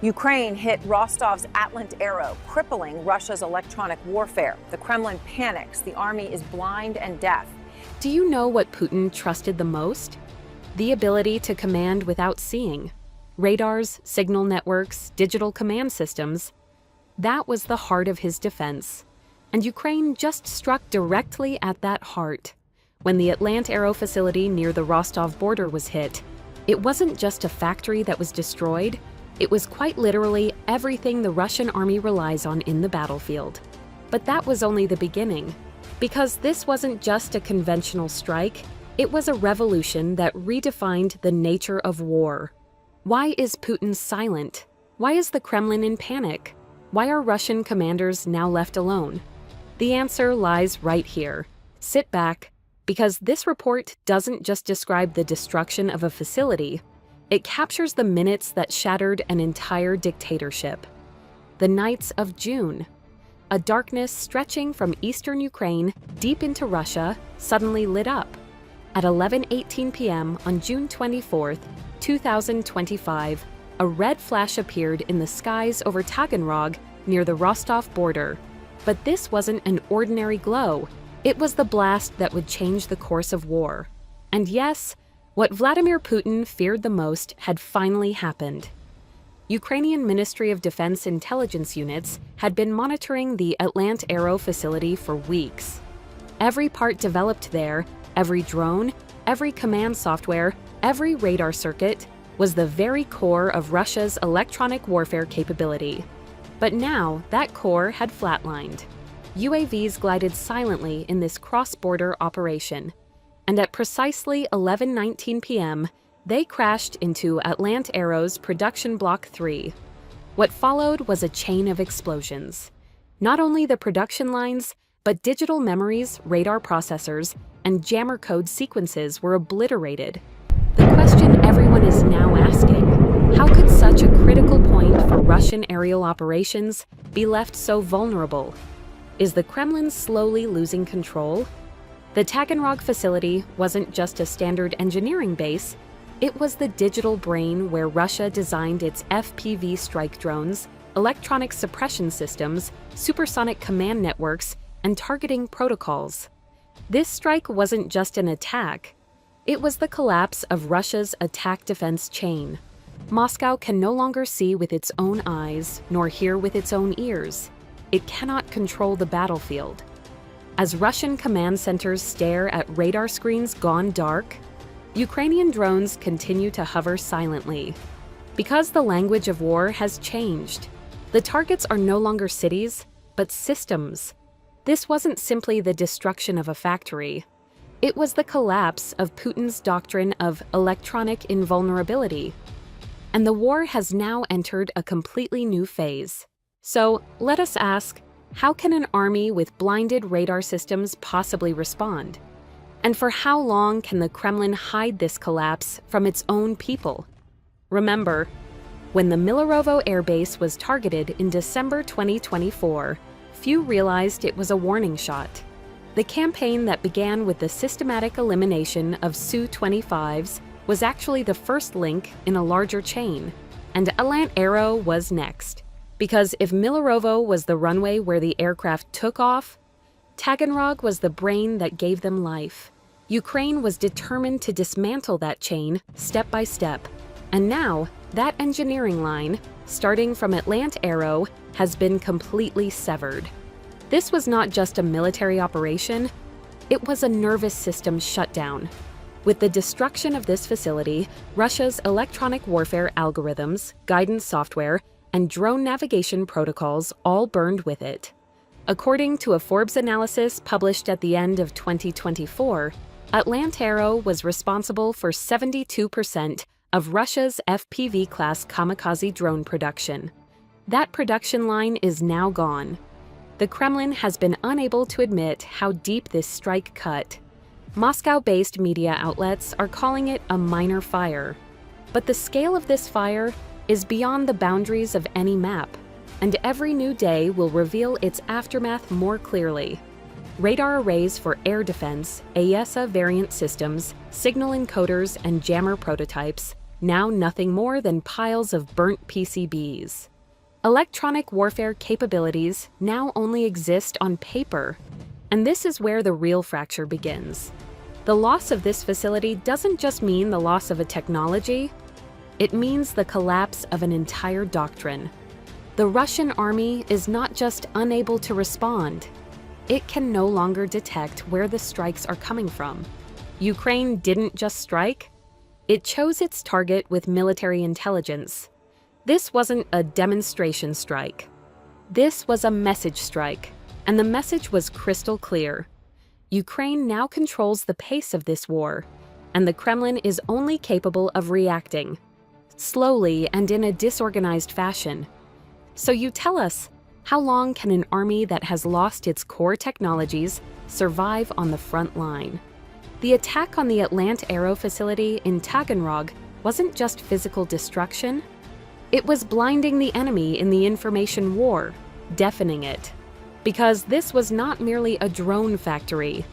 Ukraine hit Rostov's Atlant arrow, crippling Russia's electronic warfare. The Kremlin panics. The army is blind and deaf. Do you know what Putin trusted the most? The ability to command without seeing. Radars, signal networks, digital command systems. That was the heart of his defense. And Ukraine just struck directly at that heart. When the Atlant Arrow facility near the Rostov border was hit, it wasn't just a factory that was destroyed, it was quite literally everything the Russian army relies on in the battlefield. But that was only the beginning, because this wasn't just a conventional strike, it was a revolution that redefined the nature of war. Why is Putin silent? Why is the Kremlin in panic? Why are Russian commanders now left alone? The answer lies right here. Sit back, because this report doesn't just describe the destruction of a facility, it captures the minutes that shattered an entire dictatorship. The nights of June. A darkness stretching from eastern Ukraine deep into Russia suddenly lit up. At 11:18 p.m. on June 24, 2025, a red flash appeared in the skies over Taganrog near the Rostov border. But this wasn't an ordinary glow. It was the blast that would change the course of war. And yes, what Vladimir Putin feared the most had finally happened. Ukrainian Ministry of Defense intelligence units had been monitoring the Atlant Arrow facility for weeks. Every part developed there, every drone, every command software, every radar circuit, was the very core of Russia's electronic warfare capability. But now, that core had flatlined. UAVs glided silently in this cross-border operation, and at precisely 11:19 p.m., they crashed into Atlant Arrow's Production Block 3. What followed was a chain of explosions. Not only the production lines, but digital memories, radar processors, and jammer code sequences were obliterated. The question everyone is now asking, how could such a critical point for Russian aerial operations be left so vulnerable? Is the Kremlin slowly losing control? The Taganrog facility wasn't just a standard engineering base, it was the digital brain where Russia designed its FPV strike drones, electronic suppression systems, supersonic command networks, and targeting protocols. This strike wasn't just an attack, it was the collapse of Russia's attack-defense chain. Moscow can no longer see with its own eyes, nor hear with its own ears. It cannot control the battlefield. As Russian command centers stare at radar screens gone dark, Ukrainian drones continue to hover silently. Because the language of war has changed, the targets are no longer cities, but systems. This wasn't simply the destruction of a factory. It was the collapse of Putin's doctrine of electronic invulnerability. And the war has now entered a completely new phase. So, let us ask, how can an army with blinded radar systems possibly respond? And for how long can the Kremlin hide this collapse from its own people? Remember, when the Milarovo Air Base was targeted in December 2024, few realized it was a warning shot. The campaign that began with the systematic elimination of Su-25s was actually the first link in a larger chain, and Atlant Arrow was next. Because if Milarovo was the runway where the aircraft took off, Taganrog was the brain that gave them life. Ukraine was determined to dismantle that chain step by step. And now, that engineering line, starting from Atlant Arrow, has been completely severed. This was not just a military operation, it was a nervous system shutdown. With the destruction of this facility, Russia's electronic warfare algorithms, guidance software, and drone navigation protocols all burned with it. According to a Forbes analysis published at the end of 2024, Atlant Arrow was responsible for 72% of Russia's FPV-class kamikaze drone production. That production line is now gone. The Kremlin has been unable to admit how deep this strike cut. Moscow-based media outlets are calling it a minor fire. But the scale of this fire is beyond the boundaries of any map, and every new day will reveal its aftermath more clearly. Radar arrays for air defense, AESA variant systems, signal encoders, and jammer prototypes, now nothing more than piles of burnt PCBs. Electronic warfare capabilities now only exist on paper, and this is where the real fracture begins. The loss of this facility doesn't just mean the loss of a technology, it means the collapse of an entire doctrine. The Russian army is not just unable to respond, it can no longer detect where the strikes are coming from. Ukraine didn't just strike, it chose its target with military intelligence. This wasn't a demonstration strike. This was a message strike, and the message was crystal clear. Ukraine now controls the pace of this war, and the Kremlin is only capable of reacting, slowly and in a disorganized fashion. So you tell us, how long can an army that has lost its core technologies survive on the front line? The attack on the Atlant Aero facility in Taganrog wasn't just physical destruction, it was blinding the enemy in the information war, deafening it. Because this was not merely a drone factory.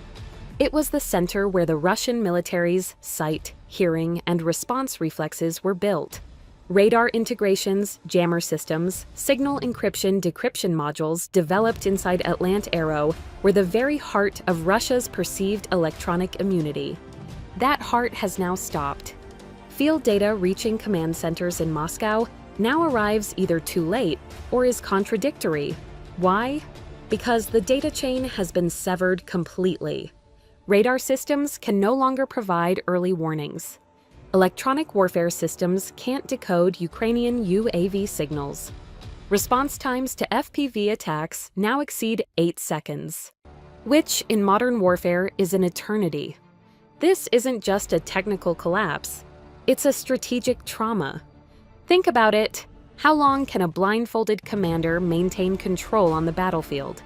It was the center where the Russian military's sight, hearing, and response reflexes were built. Radar integrations, jammer systems, signal encryption-decryption modules developed inside Atlant Aero were the very heart of Russia's perceived electronic immunity. That heart has now stopped. Field data reaching command centers in Moscow now arrives either too late or is contradictory. Why? Because the data chain has been severed completely. Radar systems can no longer provide early warnings. Electronic warfare systems can't decode Ukrainian UAV signals. Response times to FPV attacks now exceed 8 seconds, which in modern warfare is an eternity. This isn't just a technical collapse, it's a strategic trauma. Think about it. How long can a blindfolded commander maintain control on the battlefield?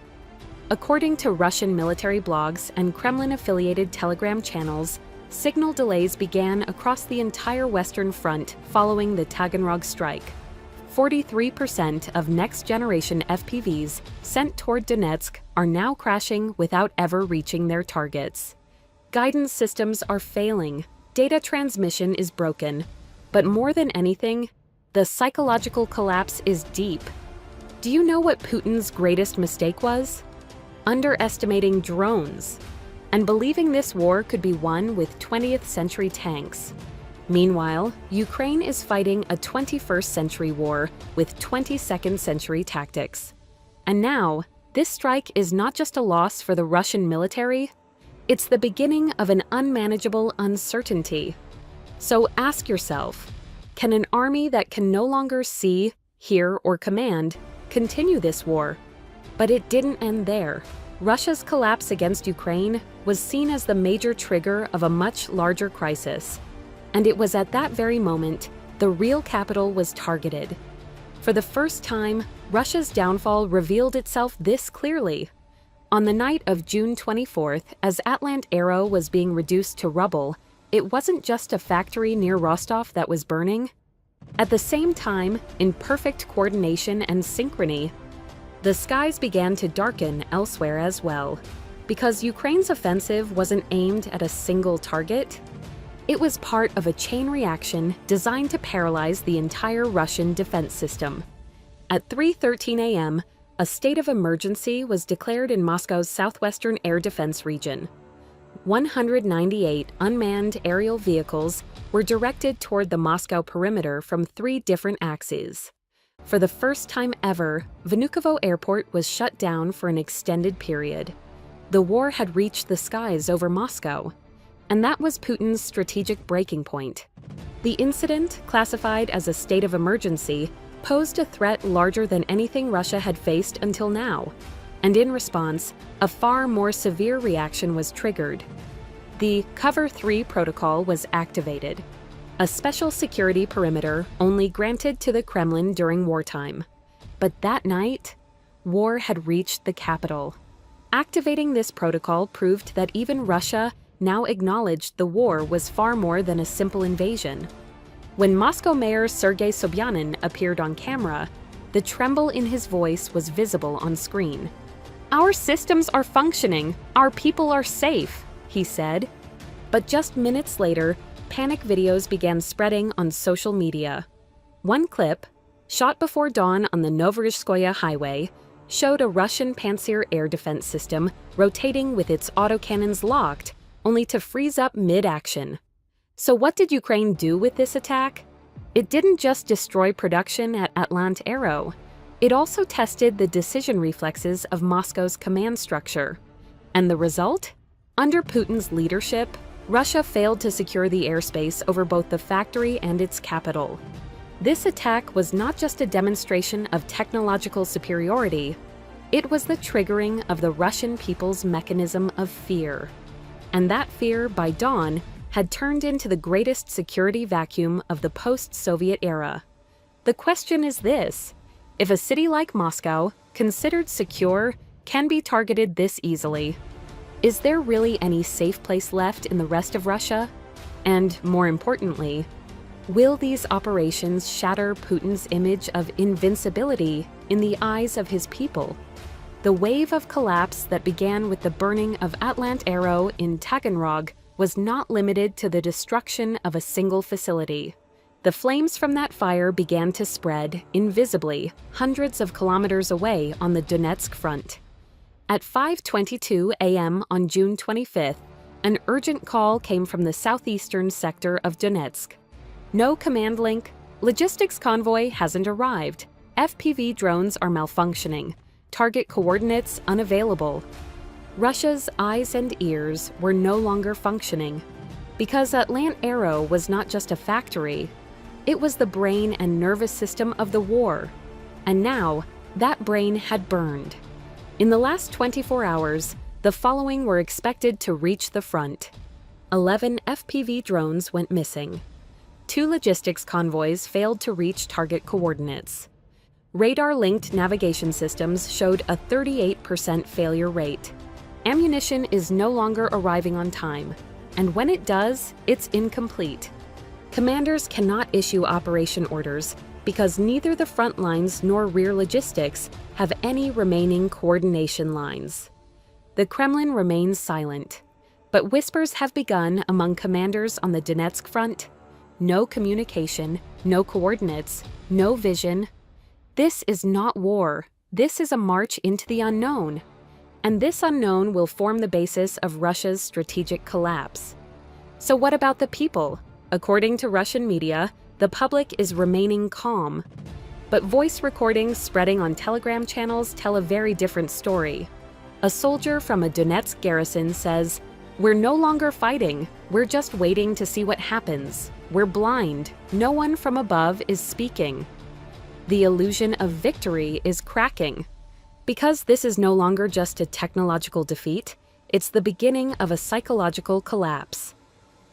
According to Russian military blogs and Kremlin-affiliated Telegram channels, signal delays began across the entire Western Front following the Taganrog strike. 43% of next-generation FPVs sent toward Donetsk are now crashing without ever reaching their targets. Guidance systems are failing, data transmission is broken, but more than anything, the psychological collapse is deep. Do you know what Putin's greatest mistake was? Underestimating drones, and believing this war could be won with 20th century tanks. Meanwhile, Ukraine is fighting a 21st century war with 22nd century tactics. And now, this strike is not just a loss for the Russian military, it's the beginning of an unmanageable uncertainty. So ask yourself, can an army that can no longer see, hear, or command continue this war? But it didn't end there. Russia's collapse against Ukraine was seen as the major trigger of a much larger crisis. And it was at that very moment the real capital was targeted. For the first time, Russia's downfall revealed itself this clearly. On the night of June 24th, as Atlant Aero was being reduced to rubble, it wasn't just a factory near Rostov that was burning. At the same time, in perfect coordination and synchrony, the skies began to darken elsewhere as well. Because Ukraine's offensive wasn't aimed at a single target, it was part of a chain reaction designed to paralyze the entire Russian defense system. At 3:13 a.m., a state of emergency was declared in Moscow's southwestern air defense region. 198 unmanned aerial vehicles were directed toward the Moscow perimeter from 3 different axes. For the first time ever, Vnukovo Airport was shut down for an extended period. The war had reached the skies over Moscow, and that was Putin's strategic breaking point. The incident, classified as a state of emergency, posed a threat larger than anything Russia had faced until now, and in response, a far more severe reaction was triggered. The Cover 3 protocol was activated, a special security perimeter only granted to the Kremlin during wartime. But that night, war had reached the capital. Activating this protocol proved that even Russia now acknowledged the war was far more than a simple invasion. When Moscow Mayor Sergei Sobyanin appeared on camera, the tremble in his voice was visible on screen. "Our systems are functioning, our people are safe," he said. But just minutes later, panic videos began spreading on social media. One clip, shot before dawn on the Novorossiysk highway, showed a Russian Pantsir air defense system rotating with its autocannons locked, only to freeze up mid-action. So what did Ukraine do with this attack? It didn't just destroy production at Atlant Aero. It also tested the decision reflexes of Moscow's command structure. And the result? Under Putin's leadership, Russia failed to secure the airspace over both the factory and its capital. This attack was not just a demonstration of technological superiority, it was the triggering of the Russian people's mechanism of fear. And that fear, by dawn, had turned into the greatest security vacuum of the post-Soviet era. The question is this: if a city like Moscow, considered secure, can be targeted this easily, is there really any safe place left in the rest of Russia? And more importantly, will these operations shatter Putin's image of invincibility in the eyes of his people? The wave of collapse that began with the burning of Atlant Aero in Taganrog was not limited to the destruction of a single facility. The flames from that fire began to spread, invisibly, hundreds of kilometers away on the Donetsk front. At 5:22 a.m. on June 25th, an urgent call came from the southeastern sector of Donetsk. No command link, logistics convoy hasn't arrived, FPV drones are malfunctioning, target coordinates unavailable. Russia's eyes and ears were no longer functioning, because Atlant Aero was not just a factory, it was the brain and nervous system of the war. And now, that brain had burned. In the last 24 hours, the following were expected to reach the front. 11 FPV drones went missing. 2 logistics convoys failed to reach target coordinates. Radar-linked navigation systems showed a 38% failure rate. Ammunition is no longer arriving on time, and when it does, it's incomplete. Commanders cannot issue operation orders because neither the front lines nor rear logistics have any remaining coordination lines. The Kremlin remains silent, but whispers have begun among commanders on the Donetsk front. No communication, no coordinates, no vision. This is not war. This is a march into the unknown. And this unknown will form the basis of Russia's strategic collapse. So what about the people? According to Russian media, the public is remaining calm. But voice recordings spreading on Telegram channels tell a very different story. A soldier from a Donetsk garrison says, "We're no longer fighting. We're just waiting to see what happens. We're blind. No one from above is speaking." The illusion of victory is cracking. Because this is no longer just a technological defeat, it's the beginning of a psychological collapse.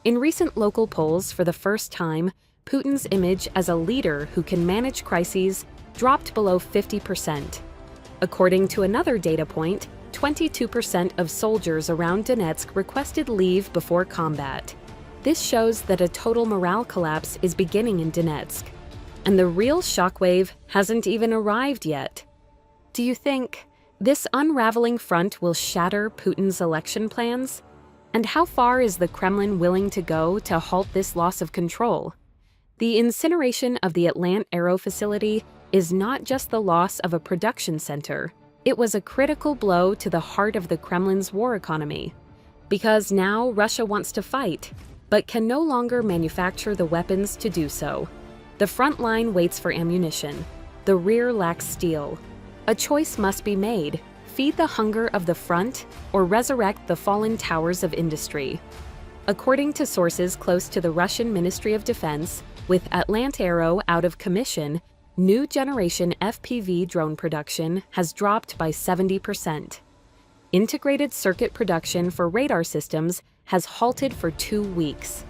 In recent local polls, for the first time, Putin's image as a leader who can manage crises dropped below 50%. According to another data point, 22% of soldiers around Donetsk requested leave before combat. This shows that a total morale collapse is beginning in Donetsk. And the real shockwave hasn't even arrived yet. Do you think this unraveling front will shatter Putin's election plans? And how far is the Kremlin willing to go to halt this loss of control? The incineration of the Atlant Aero facility is not just the loss of a production center. It was a critical blow to the heart of the Kremlin's war economy. Because now Russia wants to fight, but can no longer manufacture the weapons to do so. The front line waits for ammunition. The rear lacks steel. A choice must be made: feed the hunger of the front or resurrect the fallen towers of industry. According to sources close to the Russian Ministry of Defense, with Atlant Aero out of commission, new generation FPV drone production has dropped by 70%. Integrated circuit production for radar systems has halted for 2 weeks.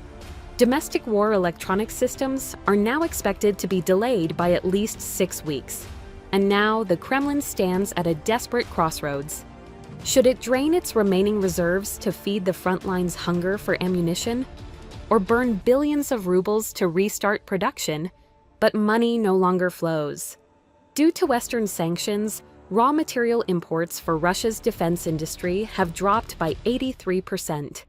Domestic war electronic systems are now expected to be delayed by at least 6 weeks. And now the Kremlin stands at a desperate crossroads. Should it drain its remaining reserves to feed the front line's hunger for ammunition? Or burn billions of rubles to restart production, but money no longer flows? Due to Western sanctions, raw material imports for Russia's defense industry have dropped by 83%.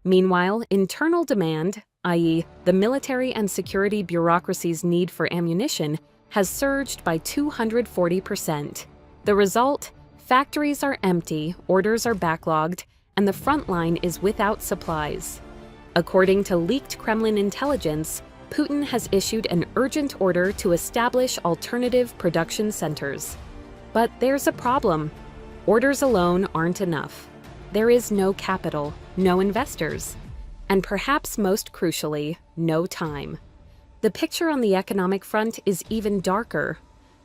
Meanwhile, internal demand, i.e., the military and security bureaucracy's need for ammunition, has surged by 240%. The result? Factories are empty, orders are backlogged, and the front line is without supplies. According to leaked Kremlin intelligence, Putin has issued an urgent order to establish alternative production centers. But there's a problem. Orders alone aren't enough. There is no capital, no investors, and perhaps most crucially, no time. The picture on the economic front is even darker.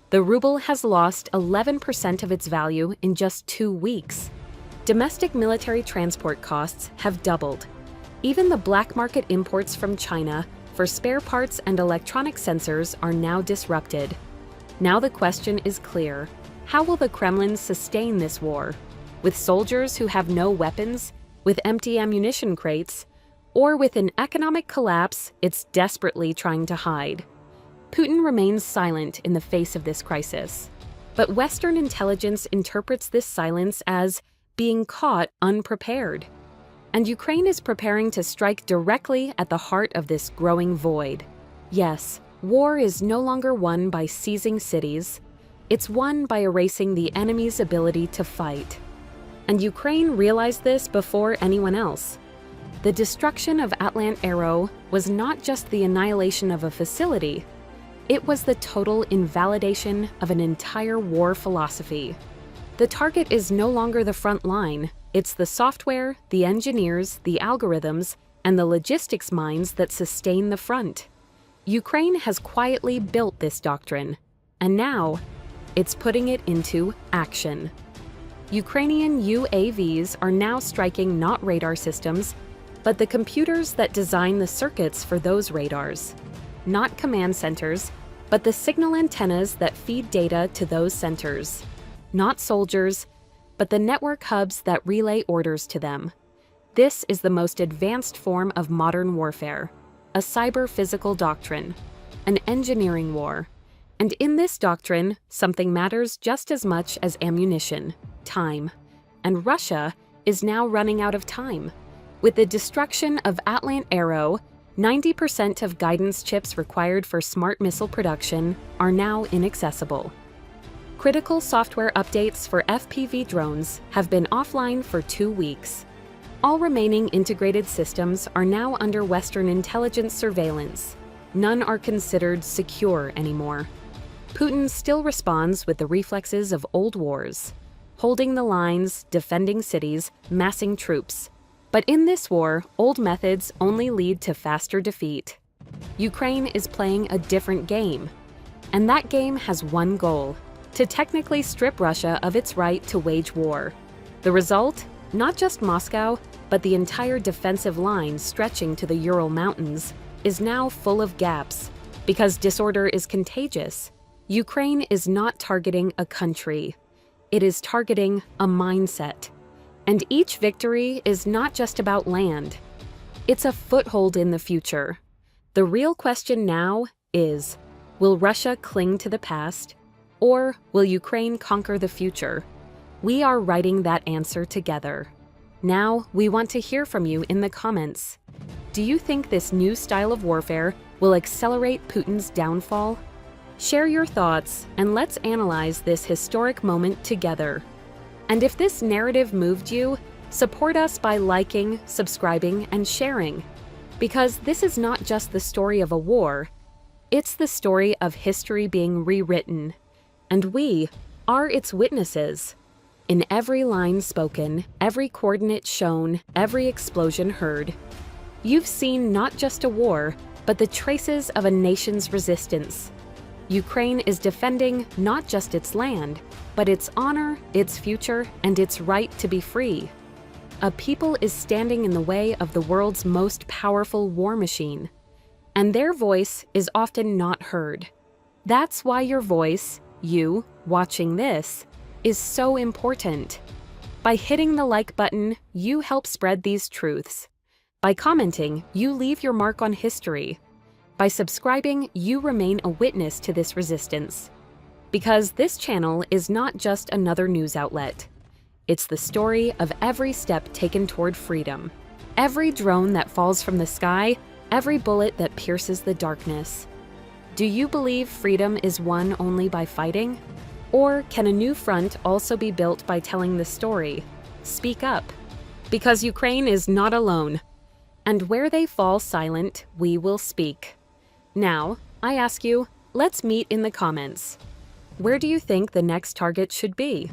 The ruble has lost 11% of its value in just 2 weeks. Domestic military transport costs have doubled. Even the black market imports from China for spare parts and electronic sensors are now disrupted. Now the question is clear. How will the Kremlin sustain this war? With soldiers who have no weapons, with empty ammunition crates, or with an economic collapse it's desperately trying to hide? Putin remains silent in the face of this crisis. But Western intelligence interprets this silence as being caught unprepared. And Ukraine is preparing to strike directly at the heart of this growing void. Yes, war is no longer won by seizing cities. It's won by erasing the enemy's ability to fight. And Ukraine realized this before anyone else. The destruction of Atlant Arrow was not just the annihilation of a facility, it was the total invalidation of an entire war philosophy. The target is no longer the front line, it's the software, the engineers, the algorithms, and the logistics minds that sustain the front. Ukraine has quietly built this doctrine, and now it's putting it into action. Ukrainian UAVs are now striking not radar systems, but the computers that design the circuits for those radars. Not command centers, but the signal antennas that feed data to those centers. Not soldiers, but the network hubs that relay orders to them. This is the most advanced form of modern warfare, a cyber-physical doctrine, an engineering war. And in this doctrine, something matters just as much as ammunition: time. And Russia is now running out of time. With the destruction of Atlant Arrow, 90% of guidance chips required for smart missile production are now inaccessible. Critical software updates for FPV drones have been offline for 2 weeks. All remaining integrated systems are now under Western intelligence surveillance. None are considered secure anymore. Putin still responds with the reflexes of old wars, holding the lines, defending cities, massing troops. But in this war, old methods only lead to faster defeat. Ukraine is playing a different game, and that game has one goal: to technically strip Russia of its right to wage war. The result? Not just Moscow, but the entire defensive line stretching to the Ural Mountains is now full of gaps. Because disorder is contagious, Ukraine is not targeting a country. It is targeting a mindset. And each victory is not just about land. It's a foothold in the future. The real question now is, will Russia cling to the past, or will Ukraine conquer the future? We are writing that answer together. Now, we want to hear from you in the comments. Do you think this new style of warfare will accelerate Putin's downfall? Share your thoughts, and let's analyze this historic moment together. And if this narrative moved you, support us by liking, subscribing, and sharing. Because this is not just the story of a war, it's the story of history being rewritten. And we are its witnesses. In every line spoken, every coordinate shown, every explosion heard, you've seen not just a war, but the traces of a nation's resistance. Ukraine is defending not just its land, but its honor, its future, and its right to be free. A people is standing in the way of the world's most powerful war machine, and their voice is often not heard. That's why your voice, you, watching this, is so important. By hitting the like button, you help spread these truths. By commenting, you leave your mark on history. By subscribing, you remain a witness to this resistance. Because this channel is not just another news outlet. It's the story of every step taken toward freedom. Every drone that falls from the sky, every bullet that pierces the darkness. Do you believe freedom is won only by fighting? Or can a new front also be built by telling the story? Speak up, because Ukraine is not alone. And where they fall silent, we will speak. Now, I ask you, let's meet in the comments. Where do you think the next target should be?